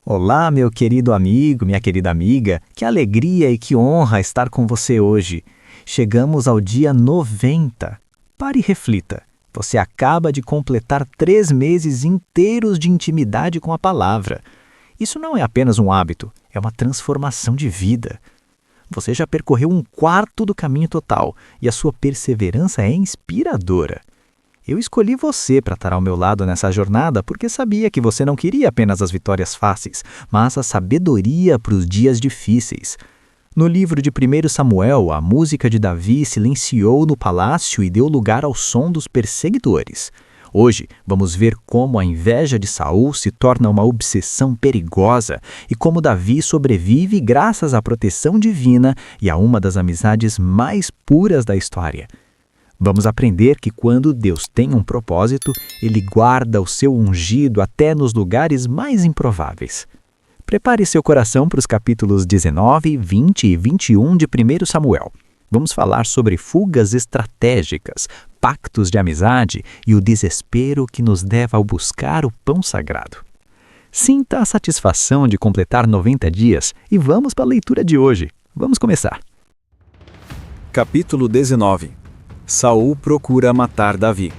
Olá, meu querido amigo, minha querida amiga, que alegria e que honra estar com você hoje. Chegamos ao dia 90. Pare e reflita. Você acaba de completar 3 meses inteiros de intimidade com a palavra. Isso não é apenas um hábito, é uma transformação de vida. Você já percorreu 1/4 do caminho total e a sua perseverança é inspiradora. Eu escolhi você para estar ao meu lado nessa jornada porque sabia que você não queria apenas as vitórias fáceis, mas a sabedoria para os dias difíceis. No livro de 1 Samuel, a música de Davi silenciou no palácio e deu lugar ao som dos perseguidores. Hoje, vamos ver como a inveja de Saul se torna uma obsessão perigosa e como Davi sobrevive graças à proteção divina e a uma das amizades mais puras da história. Vamos aprender que quando Deus tem um propósito, Ele guarda o seu ungido até nos lugares mais improváveis. Prepare seu coração para os capítulos 19, 20 e 21 de 1 Samuel. Vamos falar sobre fugas estratégicas, pactos de amizade e o desespero que nos leva ao buscar o pão sagrado. Sinta a satisfação de completar 90 dias e vamos para a leitura de hoje. Vamos começar. Capítulo 19. Saul procura matar Davi.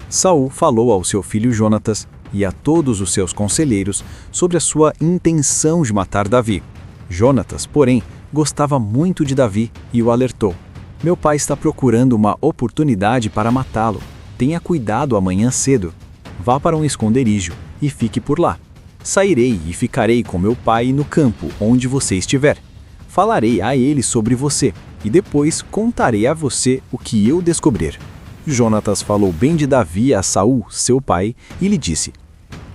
Saul falou ao seu filho Jonatas e a todos os seus conselheiros sobre a sua intenção de matar Davi. Jonatas, porém, gostava muito de Davi e o alertou. Meu pai está procurando uma oportunidade para matá-lo. Tenha cuidado amanhã cedo. Vá para um esconderijo e fique por lá. Sairei e ficarei com meu pai no campo onde você estiver. Falarei a ele sobre você e depois contarei a você o que eu descobrir. Jonatas falou bem de Davi a Saul, seu pai, e lhe disse: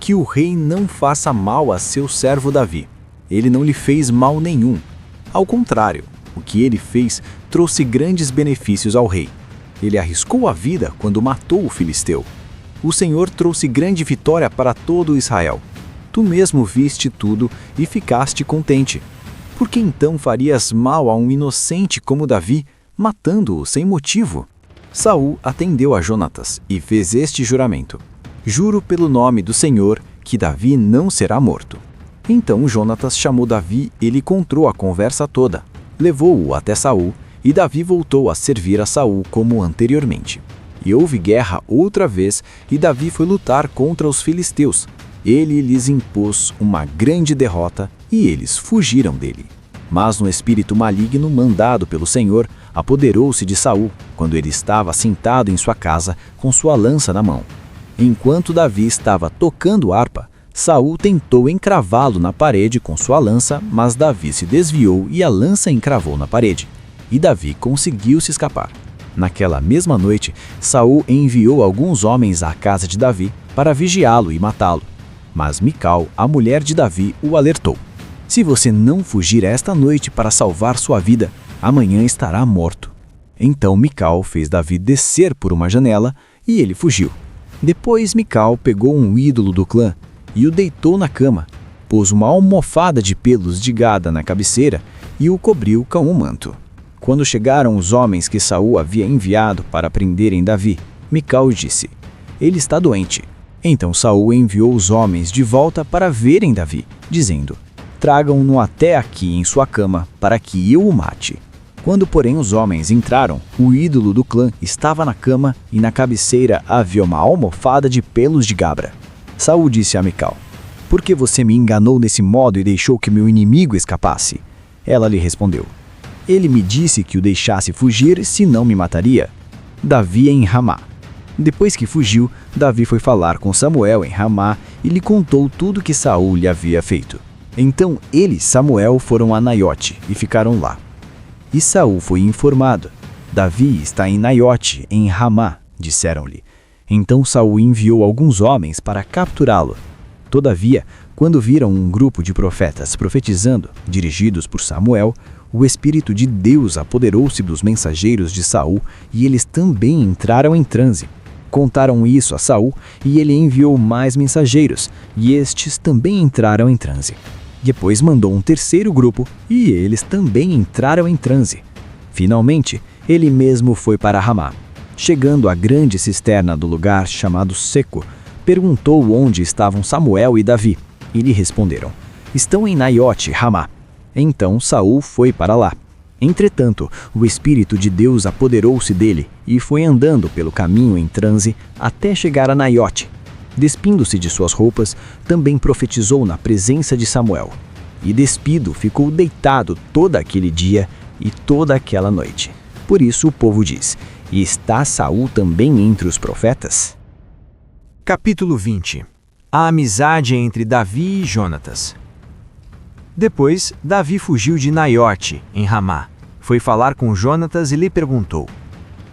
que o rei não faça mal a seu servo Davi. Ele não lhe fez mal nenhum. Ao contrário, o que ele fez trouxe grandes benefícios ao rei. Ele arriscou a vida quando matou o filisteu. O Senhor trouxe grande vitória para todo Israel. Tu mesmo viste tudo e ficaste contente. Por que então farias mal a um inocente como Davi, matando-o sem motivo? Saul atendeu a Jonatas e fez este juramento: juro pelo nome do Senhor que Davi não será morto. Então Jonatas chamou Davi e lhe contou a conversa toda. Levou-o até Saul e Davi voltou a servir a Saul como anteriormente. E houve guerra outra vez e Davi foi lutar contra os filisteus. Ele lhes impôs uma grande derrota e eles fugiram dele. Mas um espírito maligno mandado pelo Senhor apoderou-se de Saul quando ele estava sentado em sua casa com sua lança na mão. Enquanto Davi estava tocando harpa, Saul tentou encravá-lo na parede com sua lança, mas Davi se desviou e a lança encravou na parede. E Davi conseguiu se escapar. Naquela mesma noite, Saul enviou alguns homens à casa de Davi para vigiá-lo e matá-lo. Mas Mical, a mulher de Davi, o alertou: se você não fugir esta noite para salvar sua vida, amanhã estará morto. Então Mical fez Davi descer por uma janela e ele fugiu. Depois Mical pegou um ídolo do clã e o deitou na cama, pôs uma almofada de pelos de gada na cabeceira e o cobriu com um manto. Quando chegaram os homens que Saul havia enviado para prenderem Davi, Mical disse: ele está doente. Então Saul enviou os homens de volta para verem Davi, dizendo: tragam-no até aqui em sua cama, para que eu o mate. Quando, porém, os homens entraram, o ídolo do clã estava na cama e na cabeceira havia uma almofada de pelos de gabra. Saul disse a Mical: por que você me enganou desse modo e deixou que meu inimigo escapasse? Ela lhe respondeu: ele me disse que o deixasse fugir, senão me mataria. Davi em Ramá. Depois que fugiu, Davi foi falar com Samuel em Ramá e lhe contou tudo que Saul lhe havia feito. Então ele e Samuel foram a Naiote e ficaram lá. E Saul foi informado: Davi está em Naiote, em Ramá, disseram-lhe. Então Saul enviou alguns homens para capturá-lo. Todavia, quando viram um grupo de profetas profetizando, dirigidos por Samuel, o Espírito de Deus apoderou-se dos mensageiros de Saul e eles também entraram em transe. Contaram isso a Saul e ele enviou mais mensageiros, e estes também entraram em transe. Depois mandou um terceiro grupo e eles também entraram em transe. Finalmente, ele mesmo foi para Ramá. Chegando à grande cisterna do lugar chamado Seco, perguntou onde estavam Samuel e Davi, e lhe responderam: estão em Naiote, Ramá. Então Saul foi para lá. Entretanto, o Espírito de Deus apoderou-se dele e foi andando pelo caminho em transe até chegar a Naiote. Despindo-se de suas roupas, também profetizou na presença de Samuel. E despido, ficou deitado todo aquele dia e toda aquela noite. Por isso o povo diz: e está Saul também entre os profetas? Capítulo 20. A amizade entre Davi e Jonatas. Depois, Davi fugiu de Naiote, em Ramá. Foi falar com Jonatas e lhe perguntou: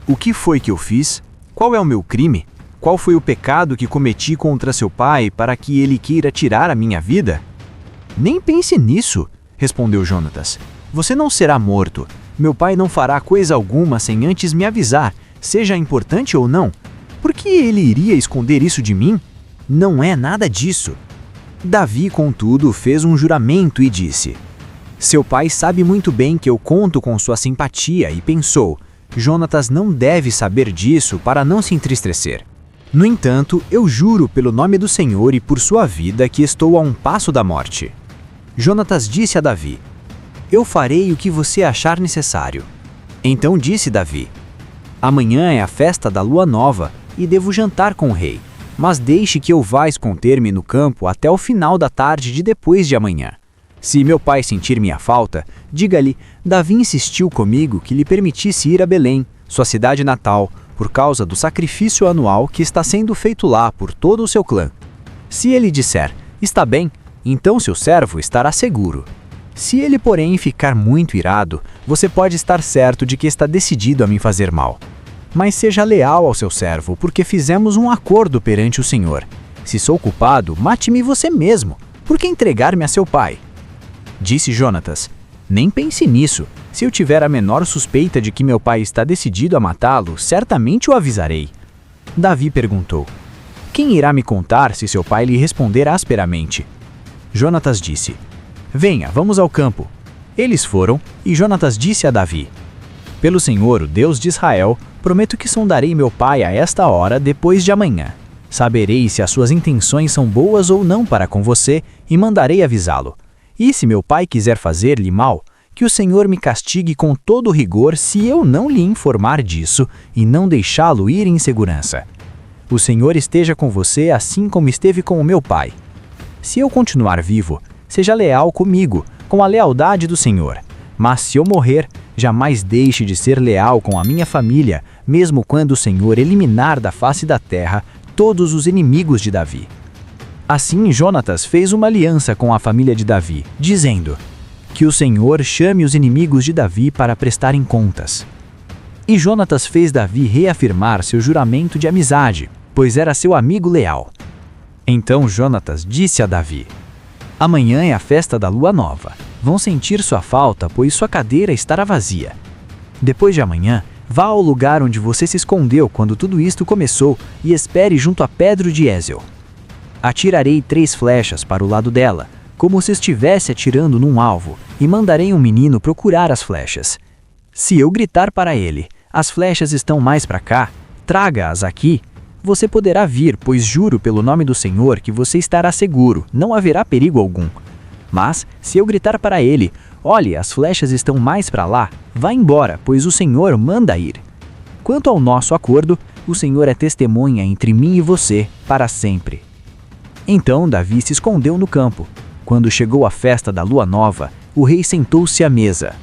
o que foi que eu fiz? Qual é o meu crime? Qual foi o pecado que cometi contra seu pai para que ele queira tirar a minha vida? Nem pense nisso, respondeu Jonatas. Você não será morto. Meu pai não fará coisa alguma sem antes me avisar, seja importante ou não. Por que ele iria esconder isso de mim? Não é nada disso. Davi, contudo, fez um juramento e disse: seu pai sabe muito bem que eu conto com sua simpatia e pensou: Jonatas não deve saber disso para não se entristecer. No entanto, eu juro pelo nome do Senhor e por sua vida que estou a um passo da morte. Jonatas disse a Davi: eu farei o que você achar necessário. Então disse Davi: amanhã é a festa da lua nova e devo jantar com o rei, mas deixe que eu vá esconder-me no campo até o final da tarde de depois de amanhã. Se meu pai sentir minha falta, diga-lhe: Davi insistiu comigo que lhe permitisse ir a Belém, sua cidade natal, por causa do sacrifício anual que está sendo feito lá por todo o seu clã. Se ele disser: está bem, então seu servo estará seguro. Se ele, porém, ficar muito irado, você pode estar certo de que está decidido a me fazer mal. Mas seja leal ao seu servo, porque fizemos um acordo perante o Senhor. Se sou culpado, mate-me você mesmo. Por que entregar-me a seu pai? Disse Jonatas: nem pense nisso. Se eu tiver a menor suspeita de que meu pai está decidido a matá-lo, certamente o avisarei. Davi perguntou: quem irá me contar se seu pai lhe responder asperamente? Jonatas disse: venha, vamos ao campo. Eles foram, e Jonatas disse a Davi: pelo Senhor, o Deus de Israel, prometo que sondarei meu pai a esta hora depois de amanhã. Saberei se as suas intenções são boas ou não para com você, e mandarei avisá-lo. E se meu pai quiser fazer-lhe mal, que o Senhor me castigue com todo rigor se eu não lhe informar disso e não deixá-lo ir em segurança. O Senhor esteja com você assim como esteve com o meu pai. Se eu continuar vivo, seja leal comigo, com a lealdade do Senhor. Mas se eu morrer, jamais deixe de ser leal com a minha família, mesmo quando o Senhor eliminar da face da terra todos os inimigos de Davi. Assim Jonatas fez uma aliança com a família de Davi, dizendo: que o Senhor chame os inimigos de Davi para prestarem contas. E Jonatas fez Davi reafirmar seu juramento de amizade, pois era seu amigo leal. Então Jonatas disse a Davi: amanhã é a festa da lua nova. Vão sentir sua falta, pois sua cadeira estará vazia. Depois de amanhã, vá ao lugar onde você se escondeu quando tudo isto começou e espere junto a Pedro de Ezel. Atirarei 3 flechas para o lado dela, como se estivesse atirando num alvo, e mandarei um menino procurar as flechas. Se eu gritar para ele: as flechas estão mais para cá, traga-as aqui, você poderá vir, pois juro pelo nome do Senhor que você estará seguro, não haverá perigo algum. Mas, se eu gritar para ele: olhe, as flechas estão mais para lá, vá embora, pois o Senhor manda ir. Quanto ao nosso acordo, o Senhor é testemunha entre mim e você, para sempre. Então Davi se escondeu no campo. Quando chegou a festa da lua nova, o rei sentou-se à mesa.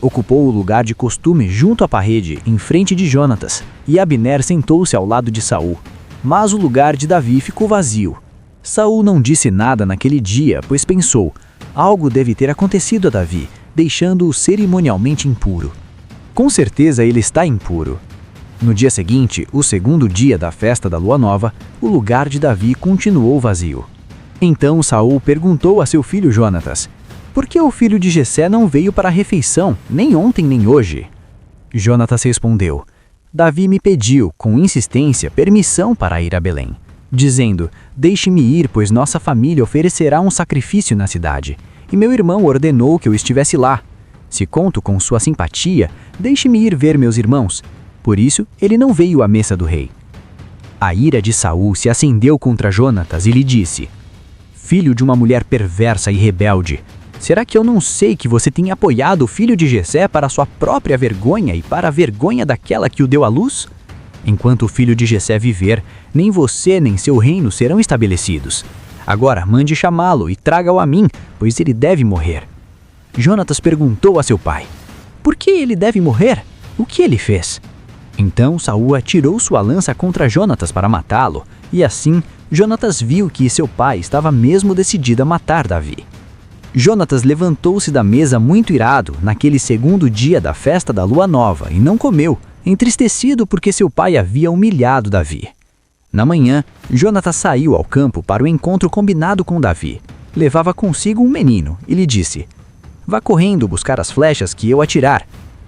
Ocupou o lugar de costume junto à parede, em frente de Jonatas, e Abner sentou-se ao lado de Saul. Mas o lugar de Davi ficou vazio. Saul não disse nada naquele dia, pois pensou: algo deve ter acontecido a Davi, deixando-o cerimonialmente impuro. Com certeza ele está impuro. No dia seguinte, o segundo dia da festa da lua nova, o lugar de Davi continuou vazio. Então Saul perguntou a seu filho Jonatas: por que o filho de Jessé não veio para a refeição, nem ontem nem hoje? Jonatas respondeu: Davi me pediu, com insistência, permissão para ir a Belém, dizendo: deixe-me ir, pois nossa família oferecerá um sacrifício na cidade, e meu irmão ordenou que eu estivesse lá. Se conto com sua simpatia, deixe-me ir ver meus irmãos. Por isso, ele não veio à mesa do rei. A ira de Saul se acendeu contra Jonatas e lhe disse: filho de uma mulher perversa e rebelde. Será que eu não sei que você tem apoiado o filho de Jessé para sua própria vergonha e para a vergonha daquela que o deu à luz? Enquanto o filho de Jessé viver, nem você nem seu reino serão estabelecidos. Agora mande chamá-lo e traga-o a mim, pois ele deve morrer. Jonatas perguntou a seu pai: por que ele deve morrer? O que ele fez? Então Saul atirou sua lança contra Jonatas para matá-lo, e assim Jonatas viu que seu pai estava mesmo decidido a matar Davi. Jonatas levantou-se da mesa muito irado naquele segundo dia da festa da lua nova e não comeu, entristecido porque seu pai havia humilhado Davi. Na manhã, Jonatas saiu ao campo para o encontro combinado com Davi. Levava consigo um menino e lhe disse: vá correndo buscar as flechas que eu atirar.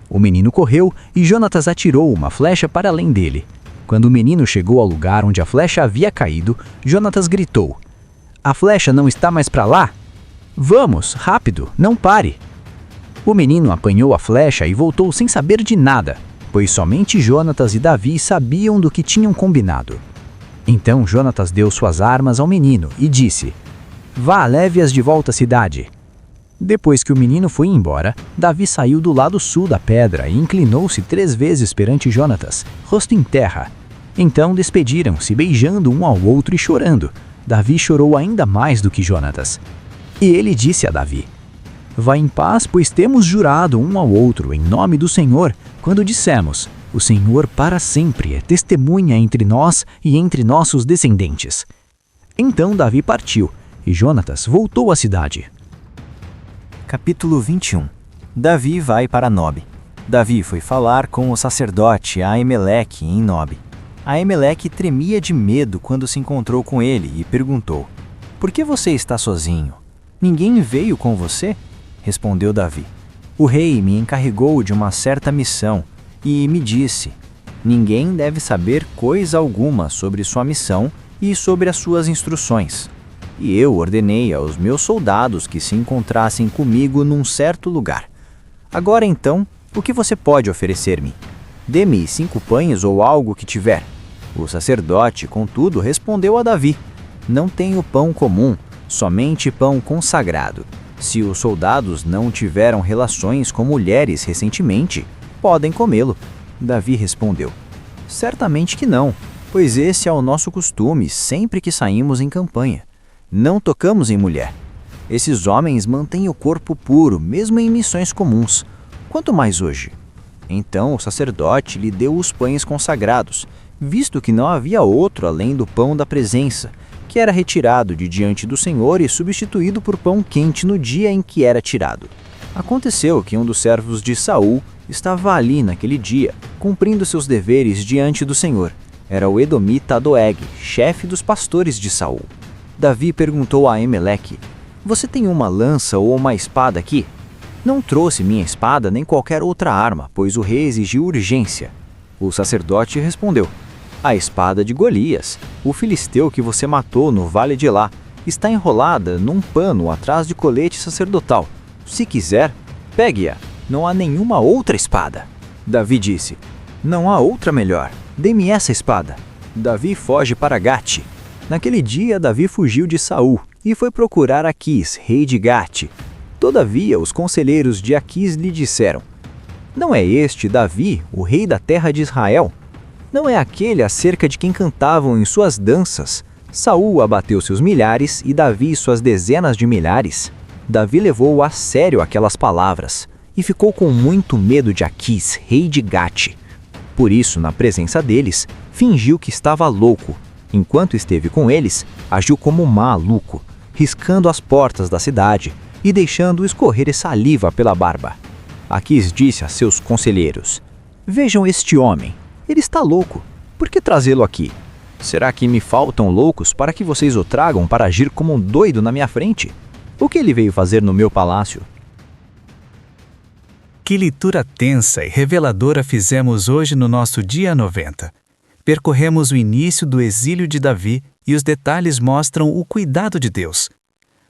O menino correu e Jonatas atirou uma flecha para além dele. Quando o menino chegou ao lugar onde a flecha havia caído, Jonatas gritou: a flecha não está mais para lá? Vamos, rápido, não pare! O menino apanhou a flecha e voltou sem saber de nada, pois somente Jonatas e Davi sabiam do que tinham combinado. Então Jonatas deu suas armas ao menino e disse: vá, leve-as de volta à cidade. Depois que o menino foi embora, Davi saiu do lado sul da pedra e inclinou-se 3 vezes perante Jonatas, rosto em terra. Então despediram-se, beijando um ao outro e chorando. Davi chorou ainda mais do que Jonatas. E ele disse a Davi: vá em paz, pois temos jurado um ao outro em nome do Senhor, quando dissemos: o Senhor para sempre é testemunha entre nós e entre nossos descendentes. Então Davi partiu, e Jonatas voltou à cidade. Capítulo 21. Davi vai para Nobe. Davi foi falar com o sacerdote Aimeleque em Nobe. Aimeleque tremia de medo quando se encontrou com ele e perguntou: por que você está sozinho? Ninguém veio com você? Respondeu Davi: o rei me encarregou de uma certa missão e me disse: ninguém deve saber coisa alguma sobre sua missão e sobre as suas instruções. E eu ordenei aos meus soldados que se encontrassem comigo num certo lugar. Agora então, o que você pode oferecer-me? Dê-me 5 pães ou algo que tiver. O sacerdote, contudo, respondeu a Davi: não tenho pão comum, somente pão consagrado. Se os soldados não tiveram relações com mulheres recentemente, podem comê-lo. Davi respondeu: certamente que não, pois esse é o nosso costume sempre que saímos em campanha. Não tocamos em mulher. Esses homens mantêm o corpo puro, mesmo em missões comuns. Quanto mais hoje? Então o sacerdote lhe deu os pães consagrados, visto que não havia outro além do pão da presença, que era retirado de diante do Senhor e substituído por pão quente no dia em que era tirado. Aconteceu que um dos servos de Saul estava ali naquele dia, cumprindo seus deveres diante do Senhor. Era o edomita Doeg, chefe dos pastores de Saul. Davi perguntou a Aimeleque: você tem uma lança ou uma espada aqui? Não trouxe minha espada nem qualquer outra arma, pois o rei exigiu urgência. O sacerdote respondeu: a espada de Golias, o filisteu que você matou no vale de Elá, está enrolada num pano atrás de colete sacerdotal. Se quiser, pegue-a. Não há nenhuma outra espada. Davi disse: não há outra melhor. Dê-me essa espada. Davi foge para Gate. Naquele dia, Davi fugiu de Saul e foi procurar Aquis, rei de Gate. Todavia, os conselheiros de Aquis lhe disseram: não é este Davi, o rei da terra de Israel? Não é aquele acerca de quem cantavam em suas danças? Saul abateu seus milhares e Davi suas dezenas de milhares. Davi levou a sério aquelas palavras e ficou com muito medo de Aquis, rei de Gate. Por isso, na presença deles, fingiu que estava louco. Enquanto esteve com eles, agiu como um maluco, riscando as portas da cidade e deixando escorrer saliva pela barba. Aquis disse a seus conselheiros: vejam este homem, ele está louco. Por que trazê-lo aqui? Será que me faltam loucos para que vocês o tragam para agir como um doido na minha frente? O que ele veio fazer no meu palácio? Que leitura tensa e reveladora fizemos hoje no nosso dia 90. Percorremos o início do exílio de Davi e os detalhes mostram o cuidado de Deus.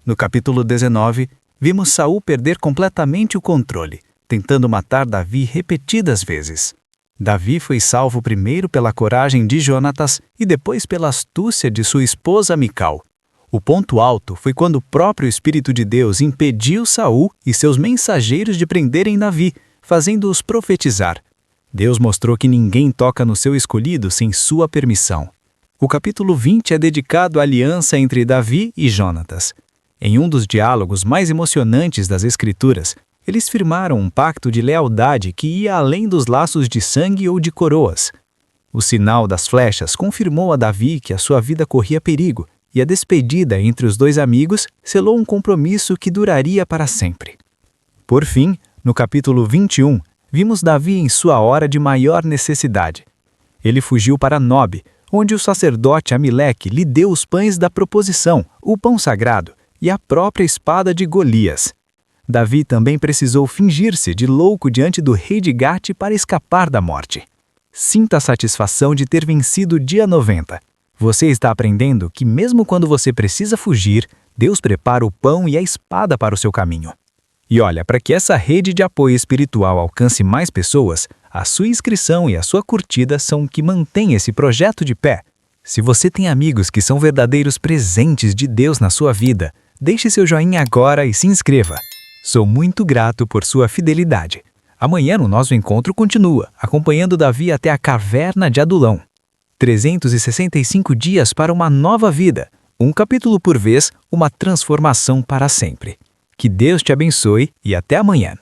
No capítulo 19, vimos Saul perder completamente o controle, tentando matar Davi repetidas vezes. Davi foi salvo primeiro pela coragem de Jonatas e depois pela astúcia de sua esposa Mical. O ponto alto foi quando o próprio Espírito de Deus impediu Saul e seus mensageiros de prenderem Davi, fazendo-os profetizar. Deus mostrou que ninguém toca no seu escolhido sem sua permissão. O capítulo 20 é dedicado à aliança entre Davi e Jonatas. Em um dos diálogos mais emocionantes das Escrituras, eles firmaram um pacto de lealdade que ia além dos laços de sangue ou de coroas. O sinal das flechas confirmou a Davi que a sua vida corria perigo, e a despedida entre os dois amigos selou um compromisso que duraria para sempre. Por fim, no capítulo 21, vimos Davi em sua hora de maior necessidade. Ele fugiu para Nob, onde o sacerdote Amileque lhe deu os pães da proposição, o pão sagrado, e a própria espada de Golias. Davi também precisou fingir-se de louco diante do rei de Gate para escapar da morte. Sinta a satisfação de ter vencido o dia 90. Você está aprendendo que mesmo quando você precisa fugir, Deus prepara o pão e a espada para o seu caminho. E olha, para que essa rede de apoio espiritual alcance mais pessoas, a sua inscrição e a sua curtida são o que mantém esse projeto de pé. Se você tem amigos que são verdadeiros presentes de Deus na sua vida, deixe seu joinha agora e se inscreva. Sou muito grato por sua fidelidade. Amanhã o nosso encontro continua, acompanhando Davi até a caverna de Adulão. 365 dias para uma nova vida, um capítulo por vez, uma transformação para sempre. Que Deus te abençoe e até amanhã.